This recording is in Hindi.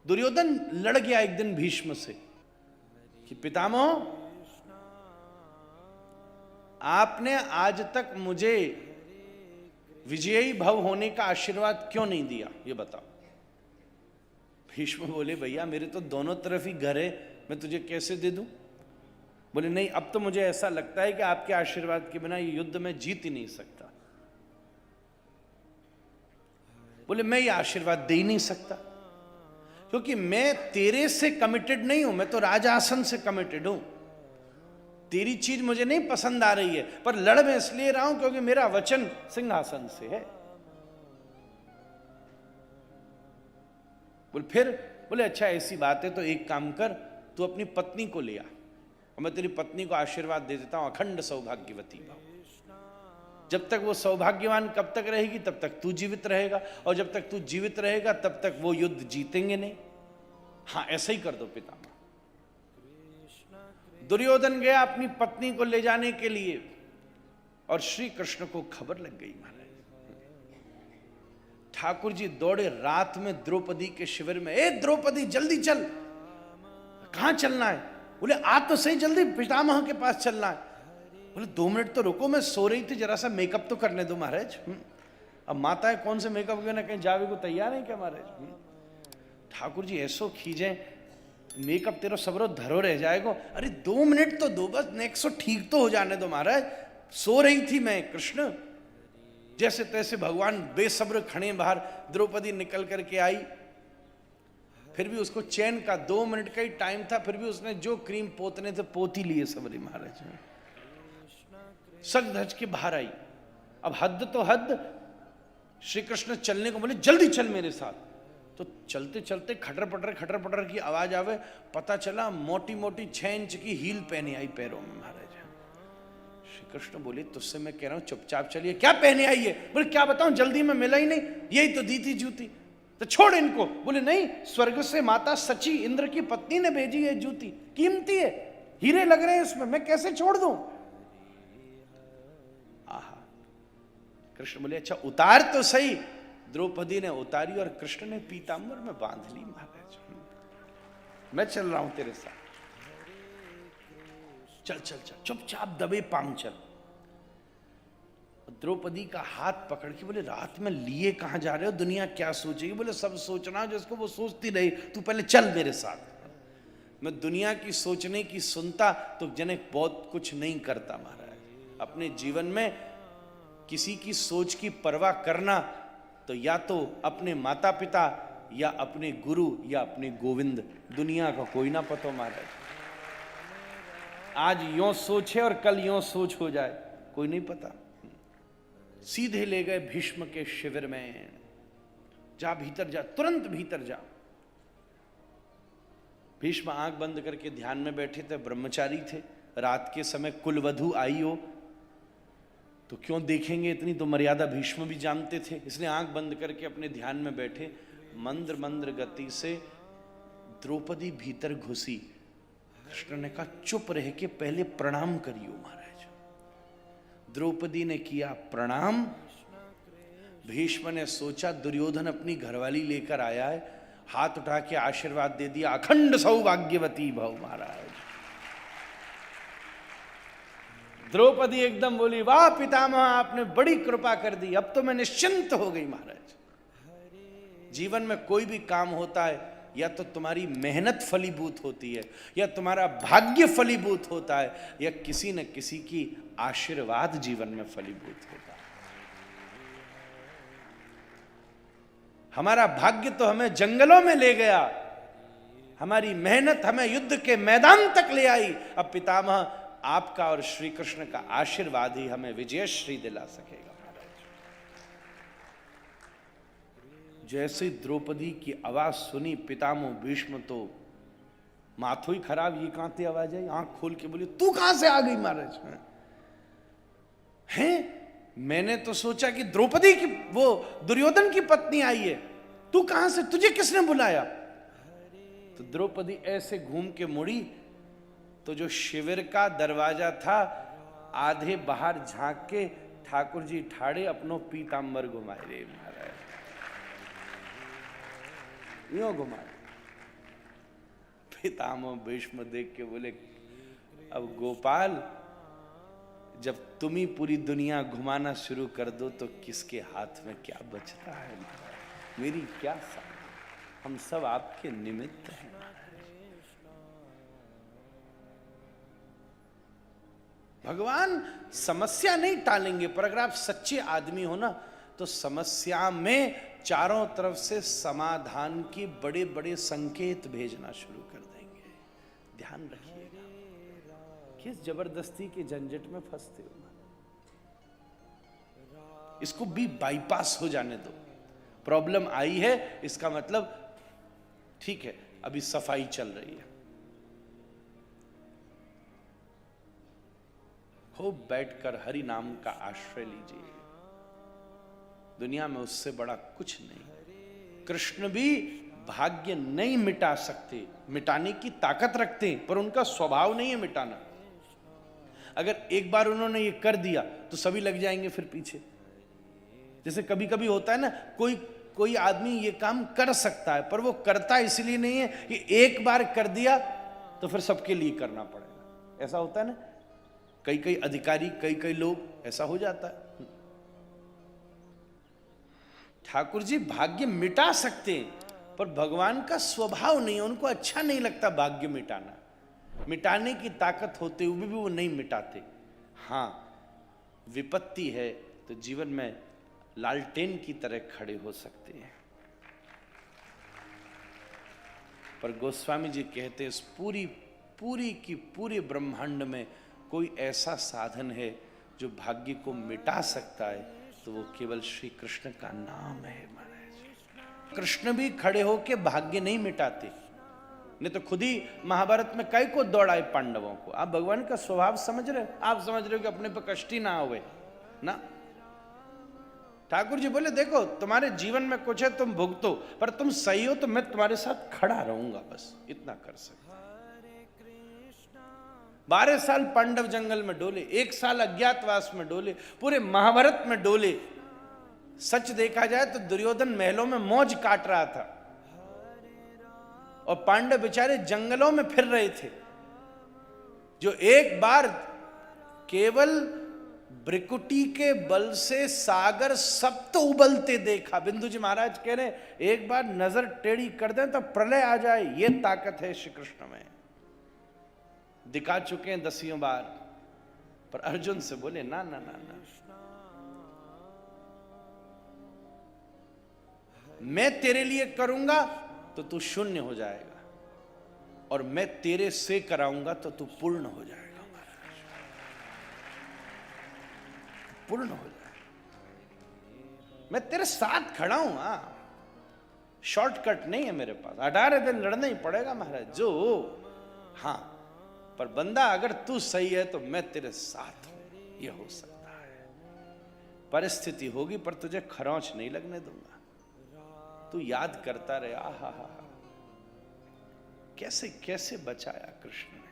दुर्योधन लड़ गया एक दिन भीष्म से कि पितामह, आपने आज तक मुझे विजयी भव होने का आशीर्वाद क्यों नहीं दिया, ये बताओ। भीष्म बोले, भैया मेरे तो दोनों तरफ ही घर है, मैं तुझे कैसे दे दूं। बोले नहीं, अब तो मुझे ऐसा लगता है कि आपके आशीर्वाद के बिना ये युद्ध में जीत ही नहीं सकता। बोले मैं ये आशीर्वाद दे ही नहीं सकता, क्योंकि मैं तेरे से कमिटेड नहीं हूं, मैं तो राजासन से कमिटेड हूं। तेरी चीज मुझे नहीं पसंद आ रही है, पर लड़ मैं इसलिए रहा हूं क्योंकि मेरा वचन सिंहासन से है। बोले फिर? बोले अच्छा ऐसी बात है तो एक काम कर, तू अपनी पत्नी को ले आ और मैं तेरी पत्नी को आशीर्वाद दे देता हूं अखंड सौभाग्यवती भव। जब तक वो सौभाग्यवान कब तक रहेगी तब तक तू जीवित रहेगा, और जब तक तू जीवित रहेगा तब तक वो युद्ध जीतेंगे नहीं। हाँ ऐसा ही कर दो पितामह। दुर्योधन गया अपनी पत्नी को ले जाने के लिए, और श्री कृष्ण को खबर लग गई। महाराज ठाकुर जी दौड़े रात में द्रौपदी के शिविर में, ए द्रौपदी जल्दी चल। कहां चलना है? बोले आ तो सही जल्दी, पितामह के पास चलना है। बोले 2 मिनट तो रुको, मैं सो रही थी, जरा सा मेकअप तो करने दो महाराज। अब माताएं कौन से मेकअप करने कहीं जावे को तैयार है क्या महाराज। ठाकुर जी ऐसो खींचे, मेकअप तेरा सबरो धरो रह जाएगा। अरे 2 मिनट तो दो बस, नेक्स्ट ठीक तो हो जाने दो महाराज, सो रही थी मैं। कृष्ण जैसे तैसे भगवान बेसब्र खड़े बाहर। द्रौपदी निकल करके आई, फिर भी उसको चैन का 2 मिनट का ही टाइम था, फिर भी उसने जो क्रीम पोतने थे पोत ही लिए सबरी महाराज। सज धज के बाहर आई। अब हद तो हद, श्री कृष्ण चलने को बोले जल्दी चल मेरे साथ। तो चलते चलते खटर पटर की आवाज आवे, पता चला मोटी मोटी 6 इंच की हील पहने आई पैरों में महाराज। श्री कृष्ण बोले तुझसे मैं कह रहा हूं चुपचाप चलिए। क्या पहने आई है? बोले क्या बताऊं, जल्दी में मिला ही नहीं, यही तो दी थी जूती, तो छोड़ इनको। बोले नहीं, स्वर्ग से माता सची इंद्र की पत्नी ने भेजी है जूती, कीमती है, हीरे लग रहे हैं इसमें, मैं कैसे छोड़ दूं। आहा, कृष्ण बोले अच्छा उतार तो सही। द्रौपदी ने उतारी और कृष्ण ने पीतांबर में बांध ली। महाराज मैं चल रहा हूं तेरे साथ, चल चल चल, चुपचाप दबे पांव चल। द्रौपदी का हाथ पकड़ के बोले रात में लिए कहां जा रहे हो, दुनिया क्या सोचेगी। बोले सब सोचना जिसको वो सोचती रही, तू पहले चल मेरे साथ। मैं दुनिया की सोचने की सुनता तो जनक बहुत कुछ नहीं करता महाराज। अपने जीवन में किसी की सोच की परवाह करना तो या तो अपने माता पिता या अपने गुरु या अपने गोविंद, दुनिया का कोई ना पतो महाराज। आज यों सोच है और कल यों सोच हो जाए, कोई नहीं पता। सीधे ले गए भीष्म के शिविर में, जा भीतर जा, तुरंत भीतर जा। भीष्म आंख बंद करके ध्यान में बैठे थे, ब्रह्मचारी थे। रात के समय कुलवधू आई हो तो क्यों देखेंगे, इतनी तो मर्यादा भीष्म भी जानते थे। इसलिए आंख बंद करके अपने ध्यान में बैठे। मंद्र मंद्र गति से द्रौपदी भीतर घुसी। कृष्ण ने कहा चुप रह के पहले प्रणाम करियो महाराज। द्रौपदी ने किया प्रणाम। भीष्म ने सोचा द्रुयोधन अपनी घरवाली लेकर आया है, हाथ उठा के आशीर्वाद दे दिया, अखंड सौभाग्यवती भव महाराज। द्रौपदी एकदम बोली वाह पितामह, आपने बड़ी कृपा कर दी, अब तो मैं निश्चिंत हो गई महाराज। जीवन में कोई भी काम होता है या तो तुम्हारी मेहनत फलीभूत होती है, या तुम्हारा भाग्य फलीभूत होता है, या किसी न किसी की आशीर्वाद जीवन में फलीभूत होता है। हमारा भाग्य तो हमें जंगलों में ले गया, हमारी मेहनत हमें युद्ध के मैदान तक ले आई। अब पितामह आपका और श्री कृष्ण का आशीर्वाद ही हमें विजयश्री दिला सकेगा महाराज। जैसे द्रौपदी की आवाज सुनी पितामह भीष्म तो माथो ही खराब, ये कहां से आवाज आई। आंख खोल के बोली तू कहां से आ गई महाराज। हैं, मैंने तो सोचा कि द्रौपदी की, वो दुर्योधन की पत्नी आई है, तू कहां से, तुझे किसने बुलाया। तो द्रौपदी ऐसे घूम के मुड़ी तो जो शिविर का दरवाजा था, आधे बाहर झांक के ठाकुर जी ठाड़े अपनो पीतांबर घुमाए रे महाराज, यूं घुमाए। पितामह भीष्म देख के बोले, अब गोपाल जब तुम ही पूरी दुनिया घुमाना शुरू कर दो तो किसके हाथ में क्या बचता है? मेरी क्या साथ, हम सब आपके निमित्त हैं। भगवान समस्या नहीं टालेंगे, पर अगर आप सच्चे आदमी हो ना तो समस्या में चारों तरफ से समाधान की बड़े बड़े संकेत भेजना शुरू कर देंगे। ध्यान रखिएगा, किस जबरदस्ती के झंझट में फंसते हो। इसको भी बाईपास हो जाने दो। प्रॉब्लम आई है, इसका मतलब ठीक है, अभी सफाई चल रही है। खूब बैठकर हरि नाम का आश्रय लीजिए। दुनिया में उससे बड़ा कुछ नहीं। कृष्ण भी भाग्य नहीं मिटा सकते, मिटाने की ताकत रखते हैं, पर उनका स्वभाव नहीं है मिटाना। अगर एक बार उन्होंने ये कर दिया तो सभी लग जाएंगे फिर पीछे। जैसे कभी कभी होता है ना, कोई आदमी ये काम कर सकता है, पर वो करता इसलिए नहीं है कि एक बार कर दिया तो फिर सबके लिए करना पड़ेगा। ऐसा होता है ना, कई अधिकारी, कई लोग, ऐसा हो जाता है। ठाकुर जी भाग्य मिटा सकते हैं, पर भगवान का स्वभाव नहीं है, उनको अच्छा नहीं लगता भाग्य मिटाना। मिटाने की ताकत होते हुए भी वो नहीं मिटाते। हाँ, विपत्ति है तो जीवन में लालटेन की तरह खड़े हो सकते हैं। पर गोस्वामी जी कहते हैं, इस पूरी ब्रह्मांड में कोई ऐसा साधन है जो भाग्य को मिटा सकता है, तो वो केवल श्री कृष्ण का नाम है महाराज। कृष्ण भी खड़े होके भाग्य नहीं मिटाते, नहीं तो खुद ही महाभारत में कई को दौड़ाए पांडवों को। आप भगवान का स्वभाव समझ रहे हो? आप समझ रहे हो कि अपने पर कष्ट ही ना आवे ना। ठाकुर जी बोले, देखो तुम्हारे जीवन में कुछ है, तुम भुगतो, पर तुम सही हो तो मैं तुम्हारे साथ खड़ा रहूंगा, बस इतना कर सकता। 12 साल पांडव जंगल में डोले, 1 साल अज्ञातवास में डोले, पूरे महाभारत में डोले। सच देखा जाए तो दुर्योधन महलों में मौज काट रहा था और पांडव बेचारे जंगलों में फिर रहे थे। जो एक बार केवल ब्रिकुटी के बल से सागर सप्त उबलते देखा। बिंदु जी महाराज कह रहे, एक बार नजर टेढ़ी कर दें तो प्रलय आ जाए, ये ताकत है श्री कृष्ण में। दिखा चुके हैं 10 बार, पर अर्जुन से बोले ना ना ना ना, मैं तेरे लिए करूंगा तो तू शून्य हो जाएगा, और मैं तेरे से कराऊंगा तो तू पूर्ण हो जाएगा। पूर्ण हो जाएगा। मैं तेरे साथ खड़ा हूं। शॉर्टकट नहीं है मेरे पास, 18 दिन लड़ना ही पड़ेगा महाराज जो। हाँ, पर बंदा अगर तू सही है तो मैं तेरे साथ हूं, ये हो सकता है। परिस्थिति होगी पर तुझे खरोंच नहीं लगने दूंगा। तू याद करता रहे, आहा हा, कैसे कैसे बचाया कृष्ण ने।